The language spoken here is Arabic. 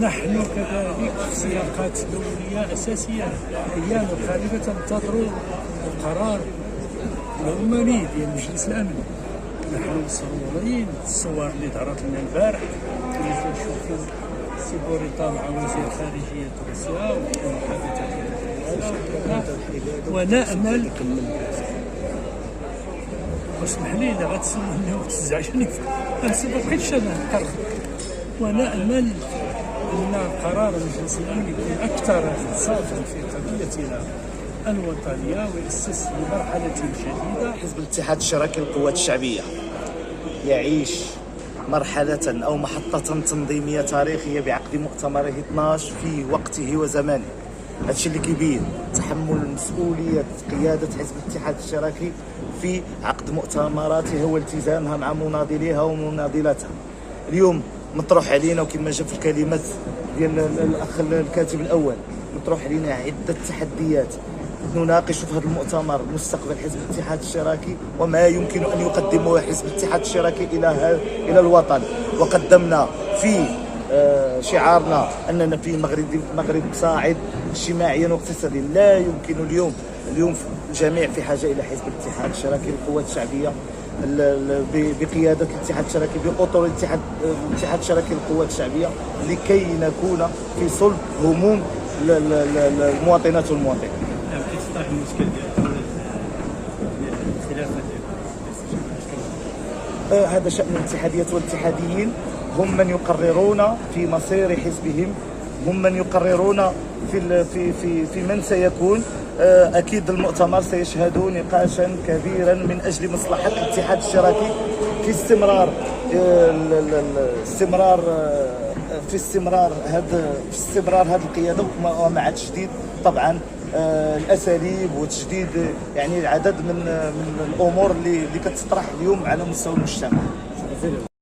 نحن كذلك في سياقات دولية أساسية. أيام الخارجة تنتظر القرار العماني ديال مجلس الأمن. نحن مسرورين. الصور اللي ظهرت لنا البارح اللي تنشوفوا سي بوريطا مع وزير خارجية روسيا والمحادثات، ونأمل واسمح لي إلا غتسولني وتزعجني بس ما بقيتش أنا نقرر. ونأمل أن قرار مجلس الأمن يكون أكثر إنصافا في قضيتنا الوطنية ويأسس لمرحلة جديدة. حزب الاتحاد الاشتراكي للقوات الشعبية يعيش مرحلة أو محطة تنظيمية تاريخية بعقد مؤتمره 12 في وقته وزمانه. هادشي اللي كيبين تحمل مسؤولية قيادة حزب الاتحاد الاشتراكي في عقد مؤتمراته والتزامها مع مناضليها ومناضلاتها. اليوم مطروح علينا وكما جاء في الكلمات ديال الأخ الكاتب الأول، مطروح علينا عدة تحديات نناقش في هذا المؤتمر مستقبل حزب الاتحاد الاشتراكي وما يمكن أن يقدمه حزب الاتحاد الاشتراكي إلى الوطن. وقدمنا في شعارنا أننا في مغرب صاعد اجتماعيا واقتصاديا. لا يمكن اليوم الجميع في حاجة إلى حزب الاتحاد الاشتراكي للقوات الشعبية بقيادة الاتحاد الاشتراكي بأطر الاتحاد الاشتراكي للقوات الشعبية لكي نكون في صلب هموم المواطنات والمواطنين. كيف المشكل ديال الخلافات؟ هذا شأن الاتحاديات والاتحاديين، هم من يقررون في مصير حزبهم، هم من يقررون في من سيكون. أكيد المؤتمر سيشهد نقاشا كبيرا من أجل مصلحة الاتحاد الاشتراكي في استمرار هذه القيادة ومع تجديد طبعا الأساليب وتجديد يعني العدد من الأمور اللي كتطرح اليوم على مستوى المجتمع.